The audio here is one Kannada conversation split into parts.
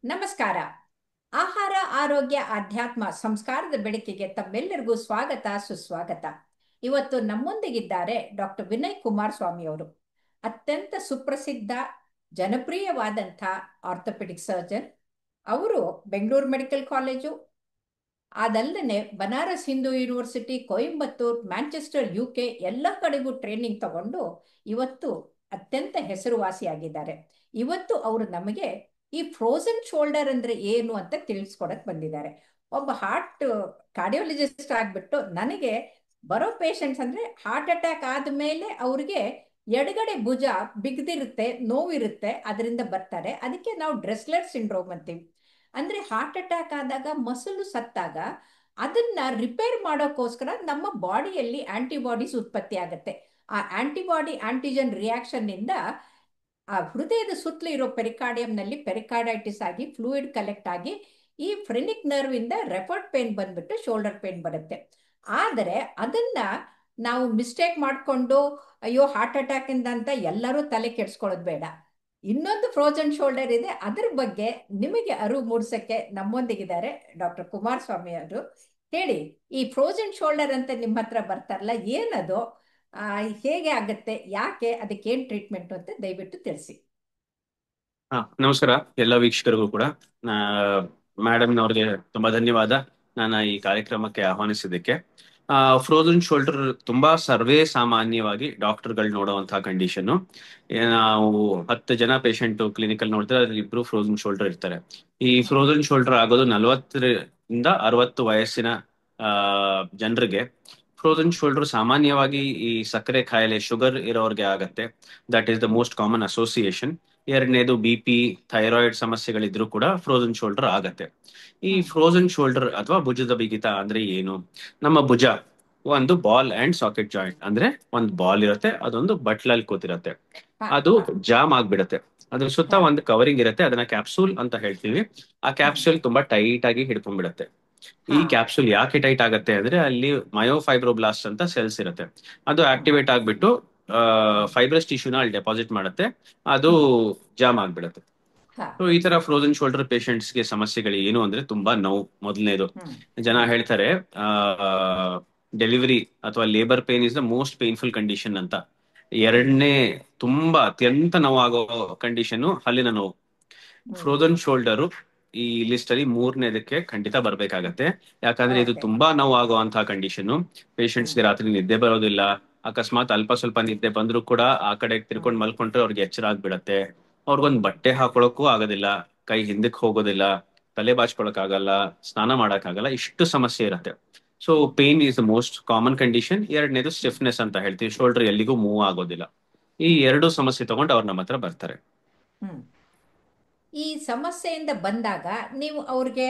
ನಮಸ್ಕಾರ. ಆಹಾರ ಆರೋಗ್ಯ ಆಧ್ಯಾತ್ಮ ಸಂಸ್ಕಾರದ ಬೆಳಕಿಗೆ ತಮ್ಮೆಲ್ಲರಿಗೂ ಸ್ವಾಗತ ಸುಸ್ವಾಗತ. ಇವತ್ತು ನಮ್ಮೊಂದಿಗಿದ್ದಾರೆ ಡಾಕ್ಟರ್ ವಿನಯ್ ಕುಮಾರ್ ಸ್ವಾಮಿ ಅವರು. ಅತ್ಯಂತ ಸುಪ್ರಸಿದ್ಧ ಜನಪ್ರಿಯವಾದಂಥ ಆರ್ಥೋಪೆಡಿಕ್ ಸರ್ಜನ್. ಅವರು ಬೆಂಗಳೂರು ಮೆಡಿಕಲ್ ಕಾಲೇಜು, ಅದಲ್ಲದೆ Banaras Hindu university, Coimbatore, Manchester, UK ಎಲ್ಲ ಕಡೆಗೂ ಟ್ರೈನಿಂಗ್ ತಗೊಂಡು ಇವತ್ತು ಅತ್ಯಂತ ಹೆಸರುವಾಸಿಯಾಗಿದ್ದಾರೆ. ಇವತ್ತು ಅವರು ನಮಗೆ ಈ ಫ್ರೋಝನ್ ಶೋಲ್ಡರ್ ಅಂದ್ರೆ ಏನು ಅಂತ ತಿಳಿಸ್ಕೊಡಕ್ ಬಂದಿದ್ದಾರೆ. ಒಬ್ಬ ಹಾರ್ಟ್ ಕಾರ್ಡಿಯೋಲಜಿಸ್ಟ್ ಆಗ್ಬಿಟ್ಟು ನನಗೆ ಬರೋ ಪೇಷಂಟ್ಸ್ ಅಂದ್ರೆ ಹಾರ್ಟ್ ಅಟ್ಯಾಕ್ ಆದ್ಮೇಲೆ ಅವ್ರಿಗೆ ಎಡಗಡೆ ಭುಜ ಬಿಗ್ದಿರುತ್ತೆ, ನೋವಿರುತ್ತೆ, ಅದರಿಂದ ಬರ್ತಾರೆ. ಅದಕ್ಕೆ ನಾವು ಡ್ರೆಸ್ಲರ್ ಸಿಂಡ್ರೋಮ್ ಅಂತೀವಿ. ಅಂದ್ರೆ ಹಾರ್ಟ್ ಅಟ್ಯಾಕ್ ಆದಾಗ ಮಸಲು ಸತ್ತಾಗ ಅದನ್ನ ರಿಪೇರ್ ಮಾಡೋಕ್ಕೋಸ್ಕರ ನಮ್ಮ ಬಾಡಿಯಲ್ಲಿ ಆಂಟಿಬಾಡೀಸ್ ಉತ್ಪತ್ತಿ ಆಗುತ್ತೆ. ಆ ಆಂಟಿಬಾಡಿ ಆಂಟಿಜನ್ ರಿಯಾಕ್ಷನ್ ಇಂದ ಆ ಹೃದಯದ ಸುತ್ತಲೂ ಇರೋ ಪೆರಿಕಾರ್ಡಿಯಂನಲ್ಲಿ ಪೆರಿಕಾರ್ಡೈಟಿಸ್ ಆಗಿ ಫ್ಲೂಯಿಡ್ ಕಲೆಕ್ಟ್ ಆಗಿ ಈ ಫ್ರೆನಿಕ್ ನರ್ವ್ ಇಂದ ರೆಫರ್ಡ್ ಪೇನ್ ಬಂದ್ಬಿಟ್ಟು ಶೋಲ್ಡರ್ ಪೇನ್ ಬರುತ್ತೆ. ಆದರೆ ಅದನ್ನ ನಾವು ಮಿಸ್ಟೇಕ್ ಮಾಡಿಕೊಂಡು ಅಯ್ಯೋ ಹಾರ್ಟ್ ಅಟ್ಯಾಕ್ ಇಂದ ಅಂತ ಎಲ್ಲರೂ ತಲೆ ಕೆಡ್ಸ್ಕೊಳ್ಳೋದು ಬೇಡ. ಇನ್ನೊಂದು ಫ್ರೋಜನ್ ಶೋಲ್ಡರ್ ಇದೆ, ಅದ್ರ ಬಗ್ಗೆ ನಿಮಗೆ ಅರಿವು ಮೂಡಿಸಕ್ಕೆ ನಮ್ಮೊಂದಿಗಿದ್ದಾರೆ ಡಾಕ್ಟರ್ ಕುಮಾರಸ್ವಾಮಿ ಅವರು. ಹೇಳಿ, ಈ ಫ್ರೋಜನ್ ಶೋಲ್ಡರ್ ಅಂತ ನಿಮ್ಮ ಹತ್ರ ಬರ್ತಾರಲ್ಲ, ಏನದು, ಹೇಗೆ ಆಗತ್ತೆ, ಯಾಕೆ, ಅದಕ್ಕೇನು ಟ್ರೀಟ್ಮೆಂಟ್ ಅಂತ ದಯವಿಟ್ಟು ತಿಳಿಸಿ. ನಮಸ್ಕಾರ ಎಲ್ಲ ವೀಕ್ಷಕರಿಗೂ ಕೂಡ. ಮೇಡಮ್ನವ್ರಿಗೆ ತುಂಬಾ ಧನ್ಯವಾದ ನಾನು ಈ ಕಾರ್ಯಕ್ರಮಕ್ಕೆ ಆಹ್ವಾನಿಸಿದ್ದಕ್ಕೆ. ಫ್ರೋಜನ್ ಶೋಲ್ಡರ್ ತುಂಬಾ ಸರ್ವೇ ಸಾಮಾನ್ಯವಾಗಿ ಡಾಕ್ಟರ್ಗಳು ನೋಡುವಂತಹ ಕಂಡೀಷನ್. ನಾವು 10 ಜನ ಪೇಷಂಟ್ ಕ್ಲಿನಿಕಲ್ ನೋಡಿದ್ರೆ ಅದ್ರಲ್ಲಿ 2 ಫ್ರೋಜನ್ ಶೋಲ್ಡರ್ ಇರ್ತಾರೆ. ಈ ಫ್ರೋಜನ್ ಶೋಲ್ಡರ್ ಆಗೋದು 40ರಿಂದ 60 ವಯಸ್ಸಿನ ಜನರಿಗೆ. ಫ್ರೋಜನ್ ಶೋಲ್ಡರ್ ಸಾಮಾನ್ಯವಾಗಿ ಈ ಸಕ್ಕರೆ ಕಾಯಿಲೆ, ಶುಗರ್ ಇರೋರ್ಗೆ ಆಗತ್ತೆ. That is the most common association. ಎರಡನೇದು BP, ಥೈರಾಯ್ಡ್ ಸಮಸ್ಯೆಗಳಿದ್ರು ಕೂಡ ಫ್ರೋಜನ್ ಶೋಲ್ಡರ್ ಆಗತ್ತೆ. ಈ ಫ್ರೋಜನ್ ಶೋಲ್ಡರ್ ಅಥವಾ ಭುಜದ ಬಿಗಿತ ಅಂದ್ರೆ ಏನು? ನಮ್ಮ ಭುಜ ಒಂದು ಬಾಲ್ ಅಂಡ್ ಸಾಕೆಟ್ ಜಾಯಿಂಟ್, ಅಂದ್ರೆ ಒಂದು ಬಾಲ್ ಇರುತ್ತೆ, ಅದೊಂದು ಬಟ್ಲಲ್ಲಿ ಕೂತಿರತ್ತೆ, ಅದು ಜಾಮ್ ಆಗ್ಬಿಡತ್ತೆ. ಅದ್ರ ಸುತ್ತ ಒಂದು ಕವರಿಂಗ್ ಇರುತ್ತೆ, ಅದನ್ನ ಕ್ಯಾಪ್ಸೂಲ್ ಅಂತ ಹೇಳ್ತೀವಿ. ಆ ಕ್ಯಾಪ್ಸೂಲ್ ತುಂಬಾ ಟೈಟ್ ಆಗಿ ಹಿಡ್ಕೊಂಡ್ಬಿಡತ್ತೆ. ಈ ಕ್ಯಾಪ್ಸೂಲ್ ಯಾಕೆ ಟೈಟ್ ಆಗತ್ತೆ ಅಂದ್ರೆ ಅಲ್ಲಿ ಮಯೋಫೈಬ್ರೋಬ್ಲಾಸ್ಟ್ ಅಂತ ಸೆಲ್ಸ್ ಇರುತ್ತೆ, ಅದು ಆಕ್ಟಿವೇಟ್ ಆಗ್ಬಿಟ್ಟು ಫೈಬ್ರಸ್ ಟಿಶ್ಯೂನ ಅಲ್ಲಿ ಡೆಪಾಸಿಟ್ ಮಾಡುತ್ತೆ, ಅದು ಜಾಮ್ ಆಗ್ಬಿಡುತ್ತೆ. ಸೊ ಈ ತರ ಫ್ರೋಜನ್ ಶೋಲ್ಡರ್ ಪೇಷಂಟ್ಸ್ಗೆ ಸಮಸ್ಯೆಗಳು ಏನು ಅಂದ್ರೆ ತುಂಬಾ ನೋವು. ಮೊದಲನೇದು, ಜನ ಹೇಳ್ತಾರೆ ಡೆಲಿವರಿ ಅಥವಾ labour pain is the most painful condition ಅಂತ. ಎರಡನೇ ತುಂಬಾ ಅತ್ಯಂತ ನೋವಾಗೋ ಕಂಡೀಷನ್ ಹಲ್ಲಿನ ನೋವು. ಫ್ರೋಜನ್ ಶೋಲ್ಡರ್ ಈ ಲಿಸ್ಟ್ ಅಲ್ಲಿ 3ನೇದಕ್ಕೆ ಖಂಡಿತ ಬರ್ಬೇಕಾಗತ್ತೆ. ಯಾಕಂದ್ರೆ ಇದು ತುಂಬಾ ನೋವಾಗುವಂತಹ ಕಂಡೀಷನ್. ಪೇಷಂಟ್ಸ್ಗೆ ರಾತ್ರಿ ನಿದ್ದೆ ಬರೋದಿಲ್ಲ, ಅಕಸ್ಮಾತ್ ಅಲ್ಪ ಸ್ವಲ್ಪ ನಿದ್ದೆ ಬಂದ್ರು ಕೂಡ ಆ ಕಡೆ ತಿರ್ಕೊಂಡ್ ಮಲ್ಕೊಂಡ್ರೆ ಅವ್ರಿಗೆ ಎಚ್ಚರ ಆಗ್ಬಿಡತ್ತೆ. ಅವ್ರಿಗೊಂದ್ ಬಟ್ಟೆ ಹಾಕೊಳಕ್ಕೂ ಆಗೋದಿಲ್ಲ, ಕೈ ಹಿಂದಕ್ಕೆ ಹೋಗೋದಿಲ್ಲ, ತಲೆ ಬಾಚ್ಕೊಳಕ್ ಆಗಲ್ಲ, ಸ್ನಾನ ಮಾಡಕ್ ಆಗಲ್ಲ, ಇಷ್ಟು ಸಮಸ್ಯೆ ಇರುತ್ತೆ. So pain is the most common condition. ಎರಡನೇದು ಸ್ಟಿಫ್ನೆಸ್ ಅಂತ ಹೇಳ್ತೀವಿ, ಶೋಲ್ಡರ್ ಎಲ್ಲಿಗೂ ಮೂವ್ ಆಗೋದಿಲ್ಲ. ಈ 2 ಸಮಸ್ಯೆ ತಗೊಂಡು ಅವ್ರು ನಮ್ಮ ಹತ್ರ ಬರ್ತಾರೆ. ಈ ಸಮಸ್ಯೆಯಿಂದ ಬಂದಾಗ ನೀವು ಅವ್ರಿಗೆ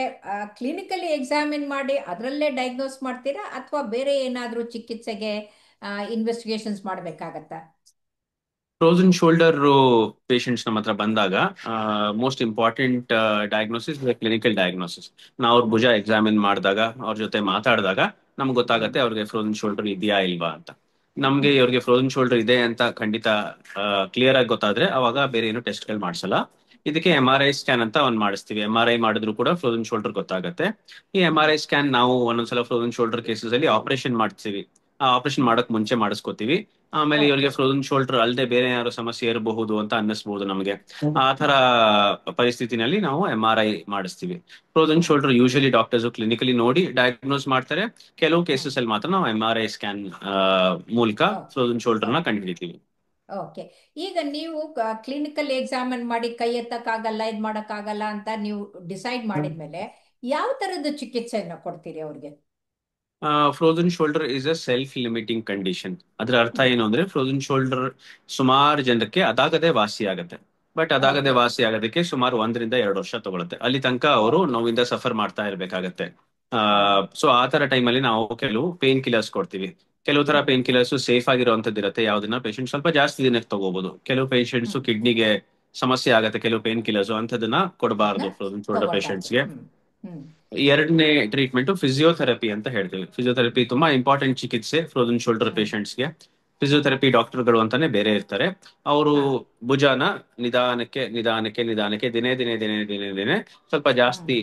ಕ್ಲಿನಿಕಲಿ ಎಕ್ಸಾಮಿನ್ ಮಾಡಿ ಅದರಲ್ಲೇ ಡಯಾಗ್ನೋಸ್ ಮಾಡ್ತೀರಾ, ಅಥವಾ ಬೇರೆ ಏನಾದರೂ ಚಿಕಿತ್ಸೆಗೆ ಇನ್ವೆಸ್ಟಿಗೇಷನ್ಸ್ ಮಾಡಬೇಕಾಗತ್ತಾ? ಫ್ರೋಜನ್ ಶೋಲ್ಡರ್ ಪೇಷಂಟ್ಸ್ ನಮ್ಮ ಹತ್ರ ಬಂದಾಗ most important diagnosis clinical diagnosis. ನಾವು ಅವ್ರ ಭುಜ ಎಕ್ಸಾಮಿನ್ ಮಾಡಿದಾಗ, ಅವ್ರ ಜೊತೆ ಮಾತಾಡಿದಾಗ ನಮ್ಗೆ ಗೊತ್ತಾಗತ್ತೆ ಅವ್ರಿಗೆ ಫ್ರೋಜನ್ ಶೋಲ್ಡರ್ ಇದೆಯಾ ಇಲ್ವಾ ಅಂತ. ನಮ್ಗೆ ಇವ್ರಿಗೆ ಫ್ರೋಜನ್ ಶೋಲ್ಡರ್ ಇದೆ ಅಂತ ಖಂಡಿತ ಕ್ಲಿಯರ್ ಆಗಿ ಗೊತ್ತಾದ್ರೆ ಅವಾಗ ಬೇರೆ ಏನು ಟೆಸ್ಟ್ಗಳು ಮಾಡಿಸಲ್ಲ. ಇದಕ್ಕೆ MRI ಸ್ಕ್ಯಾನ್ ಅಂತ ಒಂದ್ ಮಾಡಿಸ್ತೀವಿ. MRI ಮಾಡಿದ್ರು ಕೂಡ ಫ್ರೋಜನ್ ಶೋಲ್ಡರ್ ಗೊತ್ತಾಗತ್ತೆ. ಈ MRI ಸ್ಕ್ಯಾನ್ ನಾವು ಒಂದೊಂದ್ಸಲ ಫ್ರೋಜನ್ ಶೋಲ್ಡರ್ ಕೇಸಸ್ ಅಲ್ಲಿ ಆಪರೇಷನ್ ಮಾಡ್ತೀವಿ. ಆ ಆಪರೇಷನ್ ಮಾಡಕ್ ಮುಂಚೆ ಮಾಡಿಸ್ಕೋತೀವಿ. ಆಮೇಲೆ ಇವರಿಗೆ ಫ್ರೋಜನ್ ಶೋಲ್ಡರ್ ಅಲ್ಲದೆ ಬೇರೆ ಯಾರು ಸಮಸ್ಯೆ ಇರಬಹುದು ಅಂತ ಅನ್ನಿಸ್ಬಹುದು ನಮಗೆ. ಆ ತರ ಪರಿಸ್ಥಿತಿನಲ್ಲಿ ನಾವು MRI ಮಾಡಿಸ್ತೀವಿ. Frozen shoulder usually doctors clinically ನೋಡಿ ಡಯಾಗ್ನೋಸ್ ಮಾಡ್ತಾರೆ. ಕೆಲವು ಕೇಸಸ್ ಅಲ್ಲಿ ಮಾತ್ರ ನಾವು MRI ಸ್ಕ್ಯಾನ್ ಮೂಲಕ ಫ್ರೋಜನ್ ಶೋಲ್ಡರ್ ನ ಕಂಡುಹಿಡಿತೀವಿ. ಓಕೆ, ಈಗ ನೀವು ಕ್ಲಿನಿಕಲ್ ಎಕ್ಸಾಮಿನ್ ಮಾಡಿ ಕೈ ಎತ್ತಕ್ಕಾಗಲ್ಲ, ಇದ್ ಮಾಡಕ್ಕಾಗಲ್ಲ ಅಂತ ನೀವು ಡಿಸೈಡ್ ಮಾಡಿದ್ಮೇಲೆ ಯಾವ ತರದ ಚಿಕಿತ್ಸೆಯನ್ನ ಕೊಡ್ತೀರಿ ಅವ್ರಿಗೆ? Frozen shoulder is a self limiting condition. ಅದ್ರ ಅರ್ಥ ಏನು ಅಂದ್ರೆ ಫ್ರೋಜನ್ ಶೋಲ್ಡರ್ ಸುಮಾರು ಜನಕ್ಕೆ ಅದಾಗದೆ ವಾಸಿ ಆಗತ್ತೆ. ಬಟ್ ಅದಾಗದೆ ವಾಸಿ ಆಗೋದಕ್ಕೆ ಸುಮಾರು 1 ರಿಂದ 2 ವರ್ಷ ತಗೊಳುತ್ತೆ. ಅಲ್ಲಿ ತನಕ ಅವರು ನೋವಿಂದ ಸಫರ್ ಮಾಡ್ತಾ ಇರ್ಬೇಕಾಗತ್ತೆ. ಸೊ ಆ ತರ ಟೈಮಲ್ಲಿ ನಾವು ಕೆಲವು ಪೇನ್ ಕಿಲ್ಲರ್ಸ್ ಕೊಡ್ತೀವಿ. ಕೆಲವು ತರ ಪೇನ್ ಕಿಲ್ಲರ್ಸ್ ಸೇಫ್ ಆಗಿರುವಂತದ್ದು ಇರುತ್ತೆ, ಯಾವ್ದನ್ನ ಪೇಷಂಟ್ ಸ್ವಲ್ಪ ಜಾಸ್ತಿ ದಿನಕ್ಕೆ ತಗೋಬಹುದು. ಕೆಲವು ಪೇಷಂಟ್ಸ್ ಕಿಡ್ನಿಗೆ ಸಮಸ್ಯೆ ಆಗತ್ತೆ, ಕೆಲವು ಪೇನ್ ಕಿಲ್ಲರ್ಸ್ ಅಂತದನ್ನ ಕೊಡಬಾರ್ದು ಫ್ರೋಜನ್ ಶೋಲ್ಡರ್ ಪೇಷಂಟ್ಸ್ಗೆ. ಎರಡನೇ ಟ್ರೀಟ್ಮೆಂಟ್ ಫಿಸಿಯೋಥೆರಪಿ ಅಂತ ಹೇಳ್ತೀವಿ. ಫಿಸಿಯೋಥೆರಪಿ ತುಂಬಾ ಇಂಪಾರ್ಟೆಂಟ್ ಚಿಕಿತ್ಸೆ ಫ್ರೋಜನ್ ಶೋಲ್ಡರ್ ಪೇಷಂಟ್ಸ್ಗೆ. ಫಿಸಿಯೋಥೆರಪಿ ಡಾಕ್ಟರ್ಗಳು ಅಂತಾನೆ ಬೇರೆ ಇರ್ತಾರೆ. ಅವರು ಹಾ. ಭುಜಾನ ನಿಧಾನಕ್ಕೆ ನಿಧಾನಕ್ಕೆ ನಿಧಾನಕ್ಕೆ ದಿನೇ ದಿನೇ ದಿನೇ ದಿನೇ ದಿನೇ ಸ್ವಲ್ಪ ಹ್ಮ್. ಜಾಸ್ತಿ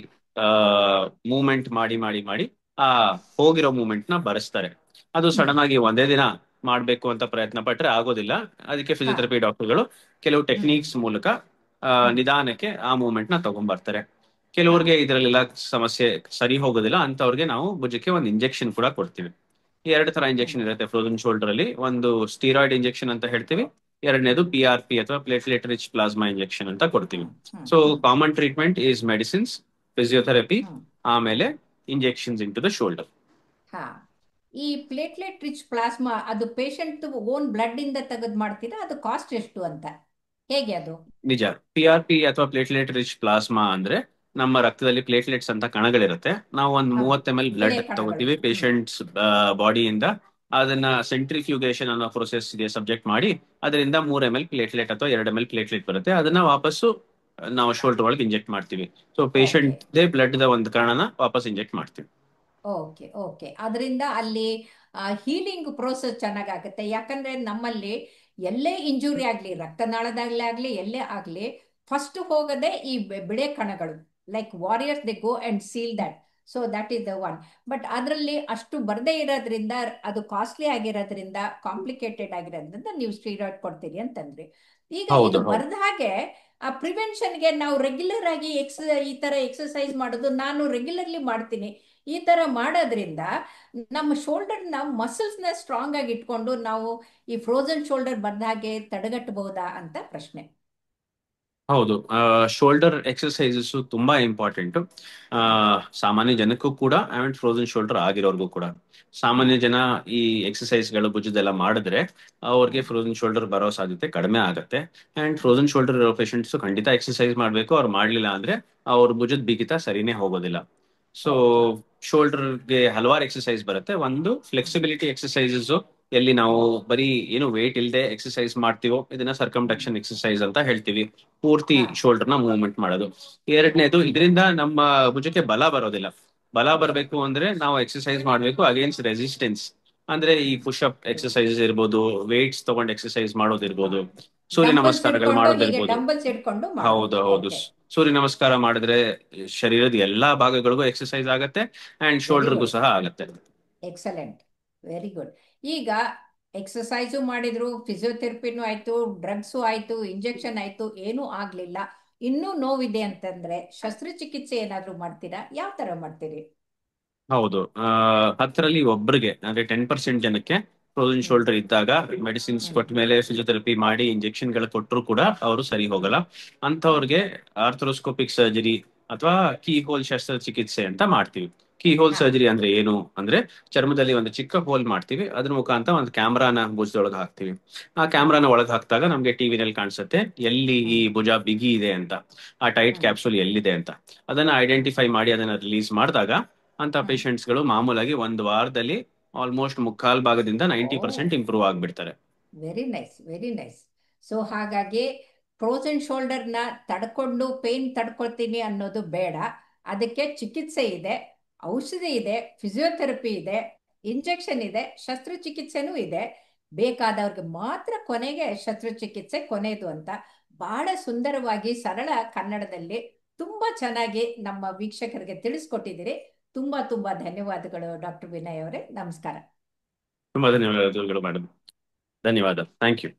ಮೂವ್ಮೆಂಟ್ ಮಾಡಿ ಮಾಡಿ ಮಾಡಿ ಆ ಹೋಗಿರೋ ಮೂವ್ಮೆಂಟ್ ನ ಬರೆಸ್ತಾರೆ. ಅದು ಹ್ಮ್. ಸಡನ್ ಆಗಿ ಒಂದೇ ದಿನ ಮಾಡ್ಬೇಕು ಅಂತ ಪ್ರಯತ್ನ ಪಟ್ರೆ ಆಗೋದಿಲ್ಲ. ಅದಕ್ಕೆ ಹಾ. ಫಿಸಿಯೋಥೆರಪಿ ಡಾಕ್ಟರ್ಗಳು ಕೆಲವು ಹ್ಮ್. ಟೆಕ್ನಿಕ್ಸ್ ಮೂಲಕ ಹ್ಮ್. ನಿಧಾನಕ್ಕೆ ಆ ಮೂವ್ಮೆಂಟ್ ನ ತಗೊಂಡ್ಬರ್ತಾರೆ. ಹಾ. ಕೆಲವ್ರಿಗೆ ಇದರಲ್ಲೆಲ್ಲ ಸಮಸ್ಯೆ ಸರಿ ಹೋಗೋದಿಲ್ಲ ಅಂತವ್ರಿಗೆ ನಾವು ಭುಜಕ್ಕೆ ಒಂದು ಇಂಜೆಕ್ಷನ್ ಕೂಡ ಕೊಡ್ತೀವಿ. ಈ ಎರಡು ತರ ಹ್ಮ್. ಇಂಜೆಕ್ಷನ್ ಇರುತ್ತೆ ಫ್ರೋಜನ್ ಶೋಲ್ಡರ್ ಅಲ್ಲಿ. ಒಂದು ಸ್ಟೀರಾಯ್ಡ್ ಇಂಜೆಕ್ಷನ್ ಅಂತ ಹೇಳ್ತೀವಿ, ಎರಡನೇದು PRP ಅಥವಾ ಪ್ಲೇಟ್ಲೆಟ್ ರಿಚ್ ಪ್ಲಾಸ್ಮಾ ಇಂಜೆಕ್ಷನ್ ಅಂತ ಕೊಡ್ತೀವಿ. Hmm. Hmm. So hmm. Common treatment is medicines, physiotherapy, hmm. ಆಮೇಲೆ injections into the shoulder. ಹಾ. ಈ ಪ್ಲೇಟ್ಲೆಟ್ ರಿಚ್ ಪ್ಲಾಸ್ಮಾ ಅದು ಪೇಷಂಟ್ ಓನ್ ಬ್ಲಡ್ ಇಂದ ತೆಗೆದು ಮಾಡ್ತೀರಾ? ಅದು ಕಾಸ್ಟ್ ಎಷ್ಟು ಅಂತ, ಹೇಗೆ ಅದು? ನಿಜ. PRP ಅಥವಾ ಪ್ಲೇಟ್ಲೆಟ್ ರಿಚ್ ಪ್ಲಾಸ್ಮಾ ಅಂದ್ರೆ ನಮ್ಮ ರಕ್ತದಲ್ಲಿ ಪ್ಲೇಟ್ಲೆಟ್ಸ್ ಅಂತ ಕಣಗಳಿರುತ್ತೆ. ನಾವು ಒಂದು ಹ, 30 ml ಬಿಳೆ ಬ್ಲಡ್ ಕಣಗಳು. ತಗೋತೀವಿ ಹ್ಮ್. ಪೇಷಂಟ್ಸ್ ಬಾಡಿಯಿಂದ. ಅದನ್ನ ಸೆಂಟ್ರಿಫ್ಯೂಗೇಷನ್ ಅನ್ನೋ ಪ್ರೊಸೆಸ್ಗೆ ಸಬ್ಜೆಕ್ಟ್ ಮಾಡಿ ಅದರಿಂದ 3 ml ಪ್ಲೇಟ್ಲೆಟ್ ಅಥವಾ 2 ml ಪ್ಲೇಟ್ಲೆಟ್ ಬರುತ್ತೆ. ಅದನ್ನ ವಾಪಸ್ಸು ನಾವು ಶೋಲ್ಡರ್ ಒಳಗೆ ಇಂಜೆಕ್ಟ್ ಮಾಡ್ತೀವಿ. So okay. Patient blood the ಒಂದು ಕಣನ ವಾಪಸ್ ಇಂಜೆಕ್ಟ್ ಮಾಡ್ತೀವಿ. ಓಕೆ. ಓಕೆ. ಅದರಿಂದ ಅಲ್ಲಿ ಹೀಲಿಂಗ್ ಪ್ರೋಸೆಸ್ ಚೆನ್ನಾಗಾಗುತ್ತೆ. ಯಾಕಂದ್ರೆ ನಮ್ಮಲ್ಲಿ ಎಲ್ಲೇ ಇಂಜುರಿ ಆಗಲಿ, ರಕ್ತನಾಳದಾಗಲೇ ಆಗಲಿ, ಎಲ್ಲೇ ಆಗಲಿ, ಫಸ್ಟ್ ಹೋಗದೆ ಈ ಬಿಳೆ ಕಣಗಳು. Like warriors they go and seal that. So that is the one. But ಅದರಲ್ಲಿ ಅಷ್ಟು ಬರದೇ ಇರೋದ್ರಿಂದ, ಅದು ಕಾಸ್ಟ್ಲಿ ಆಗಿರೋದ್ರಿಂದ, ಕಾಂಪ್ಲಿಕೇಟೆಡ್ ಆಗಿರೋದ್ರಿಂದ ನೀವು ಸ್ಟೀರಾಯ್ಡ್ ಕೊಡ್ತೀರಿ ಅಂತಂದ್ರಿ. ಈಗ ಇದು ಹೌದು ಹೌದು. ಬರದ ಹಾಗೆ ಆ ಪ್ರಿವೆನ್ಷನ್ಗೆ ನಾವು ರೆಗ್ಯುಲರ್ ಆಗಿ ಈ ತರ ಎಕ್ಸಸೈಸ್ ಮಾಡೋದು ನಾನು ರೆಗ್ಯುಲರ್ಲಿ ಮಾಡ್ತೀನಿ. ಈ ತರ ಮಾಡೋದ್ರಿಂದ ನಮ್ಮ ಶೋಲ್ಡರ್ನ ಮಸಲ್ಸ್ನ ಸ್ಟ್ರಾಂಗ್ ಆಗಿ ಇಟ್ಕೊಂಡು ನಾವು ಈ ಫ್ರೋಜನ್ ಶೋಲ್ಡರ್ ಬಂದ ಹಾಗೆ ತಡೆಗಟ್ಟಬಹುದಾ ಅಂತ ಪ್ರಶ್ನೆ. ಹೌದು. ಶೋಲ್ಡರ್ ಎಕ್ಸಸೈಸಸ್ ತುಂಬಾ ಇಂಪಾರ್ಟೆಂಟ್. ಹಾ. ಸಾಮಾನ್ಯ ಜನಕ್ಕೂ ಕೂಡ ಅಂಡ್ ಫ್ರೋಸನ್ ಶೋಲ್ಡರ್ ಆಗಿರೋರ್ಗೂ ಕೂಡ. ಹಾ. ಸಾಮಾನ್ಯ ಜನ ಈ ಎಕ್ಸಸೈಸ್ಗಳು ಭುಜದೆಲ್ಲ ಮಾಡಿದ್ರೆ ಅವ್ರಿಗೆ ಹ್ಮ್. ಫ್ರೋಸನ್ ಶೋಲ್ಡರ್ ಬರೋ ಸಾಧ್ಯತೆ ಕಡಿಮೆ ಆಗುತ್ತೆ. ಅಂಡ್ ಫ್ರೋಸನ್ ಶೋಲ್ಡರ್ ಇರೋ ಪೇಷಂಟ್ಸ್ ಖಂಡಿತ ಎಕ್ಸಸೈಸ್ ಮಾಡಬೇಕು. ಅವ್ರು ಮಾಡ್ಲಿಲ್ಲ ಅಂದ್ರೆ ಅವ್ರ ಭುಜದ ಬಿಗಿತ ಸರಿನೇ ಹೋಗೋದಿಲ್ಲ. So okay. ಶೋಲ್ಡರ್ಗೆ ಹಲವಾರು ಎಕ್ಸಸೈಸ್ ಬರುತ್ತೆ. ಒಂದು ಹ್ಮ್. ಫ್ಲೆಕ್ಸಿಬಿಲಿಟಿ ಎಕ್ಸಸೈಸಸ್, ಎಲ್ಲಿ ನಾವು ಬರೀ ಏನು ವೇಟ್ ಇಲ್ಲದೆ ಎಕ್ಸಸೈಸ್ ಮಾಡ್ತೀವೋ ಇದನ್ನ ಹ್ಮ್. ಸರ್ಕಮ್ಡಕ್ಷನ್ ಎಕ್ಸಸೈಸ್ ಅಂತ ಹೇಳ್ತೀವಿ. ಪೂರ್ತಿ ಹಾ. ಶೋಲ್ಡರ್ ನ ಮೂವ್ಮೆಂಟ್ ಮಾಡೋದು. ಎರಡನೇದು, ಇದರಿಂದ ನಮ್ಮ ಭುಜಕ್ಕೆ ಬಲ ಬರೋದಿಲ್ಲ. ಬಲ ಬರಬೇಕು ಅಂದ್ರೆ ನಾವು ಎಕ್ಸಸೈಸ್ ಮಾಡಬೇಕು ಅಗೇನ್ಸ್ಟ್ ರೆಸಿಸ್ಟೆನ್ಸ್. ಅಂದ್ರೆ ಈ ಪುಷ್ ಅಪ್ ಎಕ್ಸಸೈಸ್ ಇರ್ಬೋದು, ವೇಟ್ಸ್ ತಗೊಂಡು ಎಕ್ಸಸೈಸ್ ಮಾಡೋದಿರ್ಬೋದು, ಸೂರ್ಯ ಡಂಬಲ್ಸ್ ನಮಸ್ಕಾರಗಳು ಹಿಡ್ಕೊಂಡು, ಹೀಗೆ ಮಾಡೋದಿರ್ಬೋದು. ಡಂಬಲ್ಸ್ ಹಿಡ್ಕೊಂಡು ಹೌದು ಮಾಡೋದು. ಹೌದು. ಓಕೆ. ಸೂರ್ಯ ನಮಸ್ಕಾರ ಮಾಡಿದ್ರೆ ಶರೀರದ ಎಲ್ಲಾ ಭಾಗಗಳಿಗೂ ಎಕ್ಸಸೈಸ್ ಆಗತ್ತೆ ಅಂಡ್ ವೆರಿ ಶೋಲ್ಡರ್ಗೂ ಗುಡ್. ಸಹ ಆಗತ್ತೆ. ಎಕ್ಸಲೆಂಟ್. Very good. ಈಗ ಎಕ್ಸಸೈಸು ಮಾಡಿದ್ರು, ಫಿಸಿಯೋಥೆರಪಿನೂ ಆಯ್ತು, ಡ್ರಗ್ಸು ಆಯ್ತು, ಇಂಜೆಕ್ಷನ್ ಆಯ್ತು, ಏನೂ ಆಗ್ಲಿಲ್ಲ, ಇನ್ನೂ ನೋವಿದೆ ಅಂತಂದ್ರೆ ಶಸ್ತ್ರಚಿಕಿತ್ಸೆ ಏನಾದ್ರೂ ಮಾಡ್ತೀರಾ? ಯಾವ ತರ ಮಾಡ್ತೀರಿ? ಹೌದು. 10ರಲ್ಲಿ ಒಬ್ರಿಗೆ ಅಂದ್ರೆ 10% ಜನಕ್ಕೆ ಫ್ರೋಸನ್ ಹ್ಮ್. ಶೋಲ್ಡರ್ ಇದ್ದಾಗ ಮೆಡಿಸಿನ್ಸ್ ಹ್ಮ್. ಕೊಟ್ಟ ಮೇಲೆ ಫಿಸಿಯೋಥೆರಪಿ ಮಾಡಿ ಇಂಜೆಕ್ಷನ್ ಗಳು ಕೊಟ್ಟರು ಕೂಡ ಅವರು ಸರಿ ಹೋಗಲ್ಲ. ಅಂತವ್ರಿಗೆ ಓಕೆ. ಆರ್ಥ್ರೋಸ್ಕೋಪಿಕ್ ಸರ್ಜರಿ ಅಥವಾ ಕೀ ಹೋಲ್ ಶಸ್ತ್ರಚಿಕಿತ್ಸೆ ಅಂತ ಮಾಡ್ತೀವಿ. ಕೀ ಹೋಲ್ ಹಾ. ಸರ್ಜರಿ ಅಂದ್ರೆ ಏನು ಅಂದ್ರೆ, ಚರ್ಮದಲ್ಲಿ ಒಂದು ಚಿಕ್ಕ ಹೋಲ್ ಮಾಡ್ತೀವಿ, ಅದ್ರ ಮುಖಾಂತರ ಒಂದು ಕ್ಯಾಮ್ರಾನ ಭುಜದೊಳಗೆ ಹಾಕ್ತಿವಿ. ಆ ಹಾ. ಕ್ಯಾಮ್ರಾನ ಒಳಗೆ ಹಾಕಿದಾಗ ನಮ್ಗೆ ಟಿವಿನಲ್ಲಿ ಕಾಣಿಸುತ್ತೆ ಎಲ್ಲಿ ಈ ಹ್ಮ್. ಭುಜ ಬಿಗಿ ಇದೆ ಅಂತ, ಆ ಟೈಟ್ ಹ್ಮ್. ಕ್ಯಾಪ್ಸೂಲ್ ಎಲ್ಲಿದೆ ಅಂತ. ಅದನ್ನ ಐಡೆಂಟಿಫೈ ಮಾಡಿ ಅದನ್ನ ರಿಲೀಸ್ ಮಾಡಿದಾಗ ಅಂತ ಹ್ಮ್. ಪೇಷಂಟ್ಸ್ ಗಳು ಮಾಮೂಲಾಗಿ ಒಂದು ವಾರದಲ್ಲಿ ಆಲ್ಮೋಸ್ಟ್ ಮುಕ್ಕಾಲ್ ಭಾಗದಿಂದ ಓ, 90% ಇಂಪ್ರೂವ್ ಆಗ್ಬಿಡ್ತಾರೆ. Very nice, very nice. So ಹಾಗಾಗಿ ಫ್ರೋಸನ್ ಶೋಲ್ಡರ್ನ ತಡ್ಕೊಂಡು ಪೇನ್ ತಡ್ಕೊಳ್ತೀನಿ ಅನ್ನೋದು ಬೇಡ. ಅದಕ್ಕೆ ಚಿಕಿತ್ಸೆ ಇದೆ, ಔಷಧಿ ಇದೆ, ಫಿಸಿಯೋಥೆರಪಿ ಇದೆ, ಇಂಜೆಕ್ಷನ್ ಇದೆ, ಶಸ್ತ್ರಚಿಕಿತ್ಸೆನೂ ಇದೆ. ಬೇಕಾದವ್ರಿಗೆ ಮಾತ್ರ ಕೊನೆಗೆ ಶಸ್ತ್ರಚಿಕಿತ್ಸೆ ಕೊನೆಯದು ಅಂತ ಬಹಳ ಸುಂದರವಾಗಿ ಸರಳ ಕನ್ನಡದಲ್ಲಿ ತುಂಬಾ ಚೆನ್ನಾಗಿ ನಮ್ಮ ವೀಕ್ಷಕರಿಗೆ ತಿಳಿಸ್ಕೊಟ್ಟಿದ್ದೀರಿ. ತುಂಬಾ ತುಂಬಾ ಧನ್ಯವಾದಗಳು ಡಾಕ್ಟರ್ ವಿನಯ್ ಅವರೇ. ನಮಸ್ಕಾರ. ತುಂಬಾ ಧನ್ಯವಾದಗಳು ಮೇಡಮ್. ಧನ್ಯವಾದ. Thank you.